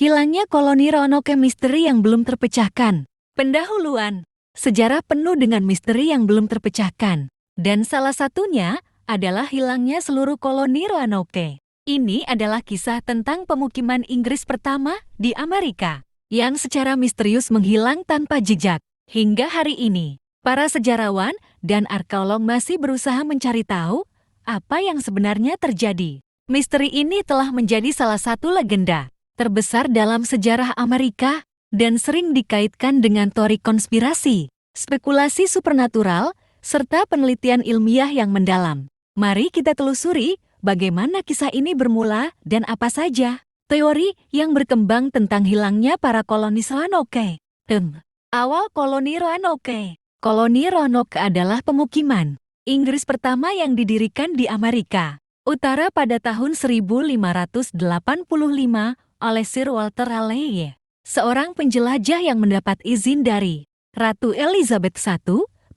Hilangnya koloni Roanoke misteri yang belum terpecahkan. Pendahuluan, sejarah penuh dengan misteri yang belum terpecahkan. Dan salah satunya adalah hilangnya seluruh koloni Roanoke. Ini adalah kisah tentang pemukiman Inggris pertama di Amerika, yang secara misterius menghilang tanpa jejak. Hingga hari ini, para sejarawan dan arkeolog masih berusaha mencari tahu apa yang sebenarnya terjadi. Misteri ini telah menjadi salah satu legenda terbesar dalam sejarah Amerika dan sering dikaitkan dengan teori konspirasi, spekulasi supernatural, serta penelitian ilmiah yang mendalam. Mari kita telusuri bagaimana kisah ini bermula dan apa saja teori yang berkembang tentang hilangnya para kolonis Roanoke. Awal koloni Roanoke. Koloni Roanoke adalah pemukiman Inggris pertama yang didirikan di Amerika Utara pada tahun 1585 oleh Sir Walter Raleigh, seorang penjelajah yang mendapat izin dari Ratu Elizabeth I.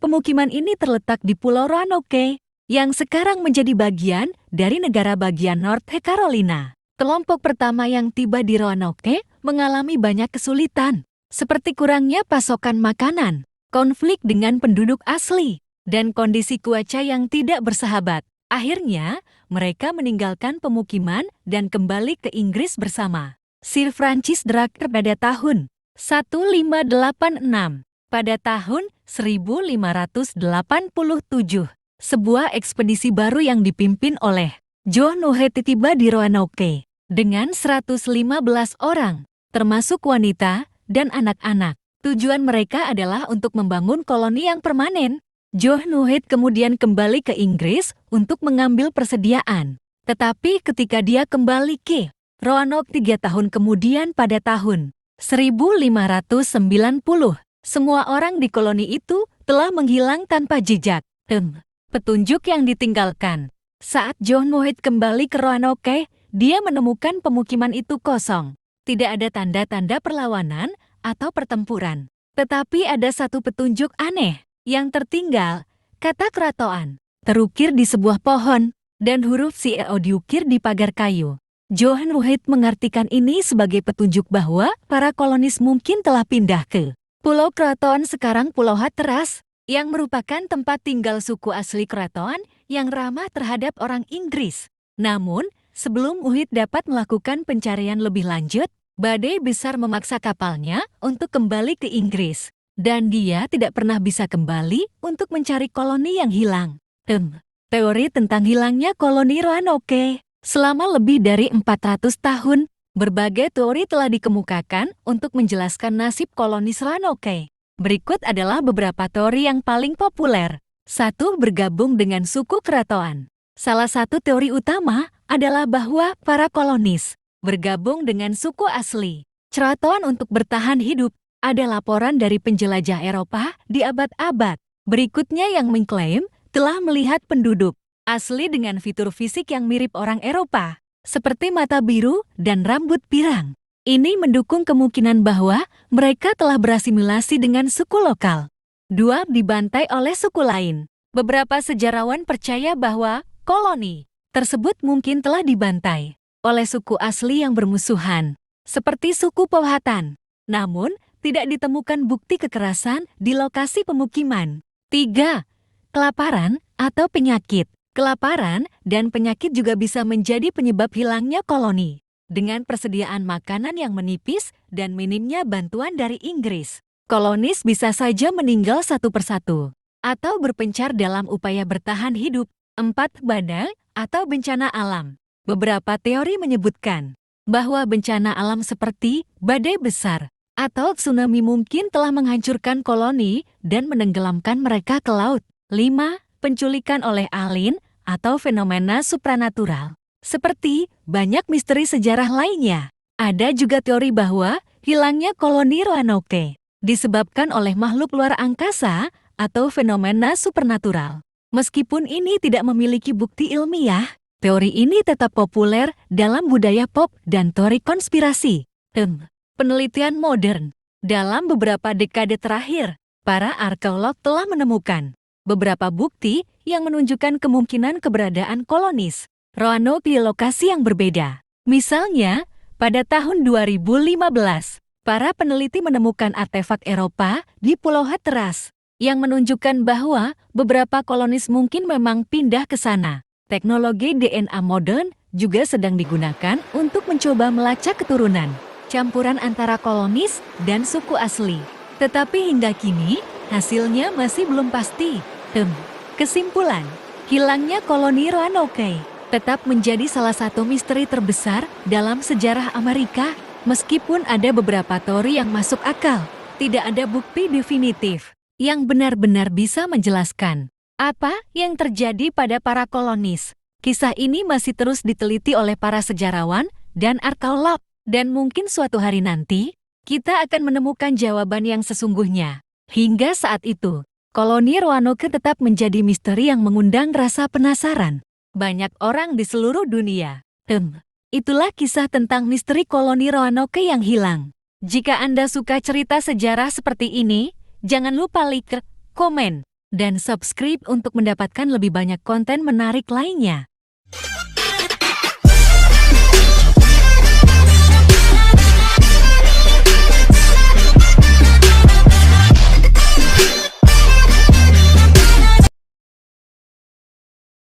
Pemukiman ini terletak di Pulau Roanoke, yang sekarang menjadi bagian dari negara bagian North Carolina. Kelompok pertama yang tiba di Roanoke mengalami banyak kesulitan, seperti kurangnya pasokan makanan, konflik dengan penduduk asli, dan kondisi cuaca yang tidak bersahabat. Akhirnya, mereka meninggalkan pemukiman dan kembali ke Inggris bersama Sir Francis Drake pada tahun 1586. Pada tahun 1587, sebuah ekspedisi baru yang dipimpin oleh John Wyatt tiba di Roanoke dengan 115 orang, termasuk wanita dan anak-anak. Tujuan mereka adalah untuk membangun koloni yang permanen. John Wyatt kemudian kembali ke Inggris untuk mengambil persediaan. Tetapi ketika dia kembali ke Roanoke 3 tahun kemudian pada tahun 1590, semua orang di koloni itu telah menghilang tanpa jejak. Petunjuk yang ditinggalkan. Saat John Wyatt kembali ke Roanoke, dia menemukan pemukiman itu kosong. Tidak ada tanda-tanda perlawanan atau pertempuran. Tetapi ada satu petunjuk aneh yang tertinggal, kata keratoan, terukir di sebuah pohon, dan huruf CEO diukir di pagar kayu. John Wyatt mengartikan ini sebagai petunjuk bahwa para kolonis mungkin telah pindah ke Pulau Kraton, sekarang Pulau Hatteras, yang merupakan tempat tinggal suku asli Kraton yang ramah terhadap orang Inggris. Namun, sebelum Wyatt dapat melakukan pencarian lebih lanjut, badai besar memaksa kapalnya untuk kembali ke Inggris. Dan dia tidak pernah bisa kembali untuk mencari koloni yang hilang. Teori tentang hilangnya koloni Roanoke. Selama lebih dari 400 tahun, berbagai teori telah dikemukakan untuk menjelaskan nasib kolonis Roanoke. Berikut adalah beberapa teori yang paling populer. 1. Bergabung dengan suku keratoan. Salah satu teori utama adalah bahwa para kolonis bergabung dengan suku asli keratoan untuk bertahan hidup. Ada laporan dari penjelajah Eropa di abad-abad berikutnya yang mengklaim telah melihat penduduk asli dengan fitur fisik yang mirip orang Eropa, seperti mata biru dan rambut pirang. Ini mendukung kemungkinan bahwa mereka telah berasimilasi dengan suku lokal. 2. Dibantai oleh suku lain. Beberapa sejarawan percaya bahwa koloni tersebut mungkin telah dibantai oleh suku asli yang bermusuhan, seperti suku Powhatan. Namun, tidak ditemukan bukti kekerasan di lokasi pemukiman. 3. Kelaparan atau penyakit. Kelaparan dan penyakit juga bisa menjadi penyebab hilangnya koloni. Dengan persediaan makanan yang menipis dan minimnya bantuan dari Inggris, kolonis bisa saja meninggal satu persatu atau berpencar dalam upaya bertahan hidup. 4. Badai atau bencana alam. Beberapa teori menyebutkan bahwa bencana alam seperti badai besar atau tsunami mungkin telah menghancurkan koloni dan menenggelamkan mereka ke laut. 5. Penculikan oleh alien atau fenomena supranatural. Seperti banyak misteri sejarah lainnya, ada juga teori bahwa hilangnya koloni Roanoke disebabkan oleh makhluk luar angkasa atau fenomena supernatural. Meskipun ini tidak memiliki bukti ilmiah, teori ini tetap populer dalam budaya pop dan teori konspirasi. Penelitian modern. Dalam beberapa dekade terakhir, para arkeolog telah menemukan beberapa bukti yang menunjukkan kemungkinan keberadaan kolonis Roanoke di lokasi yang berbeda. Misalnya, Pada tahun 2015, para peneliti menemukan artefak Eropa di Pulau Hatteras yang menunjukkan bahwa beberapa kolonis mungkin memang pindah ke sana. Teknologi DNA modern juga sedang digunakan untuk mencoba melacak keturunan, campuran antara kolonis dan suku asli. Tetapi hingga kini, hasilnya masih belum pasti. Kesimpulan, hilangnya koloni Roanoke tetap menjadi salah satu misteri terbesar dalam sejarah Amerika. Meskipun ada beberapa teori yang masuk akal, tidak ada bukti definitif yang benar-benar bisa menjelaskan apa yang terjadi pada para kolonis. Kisah ini masih terus diteliti oleh para sejarawan dan arkeolog, dan mungkin suatu hari nanti, kita akan menemukan jawaban yang sesungguhnya. Hingga saat itu, koloni Roanoke tetap menjadi misteri yang mengundang rasa penasaran banyak orang di seluruh dunia. Itulah kisah tentang misteri koloni Roanoke yang hilang. Jika Anda suka cerita sejarah seperti ini, jangan lupa like, komen, dan subscribe untuk mendapatkan lebih banyak konten menarik lainnya.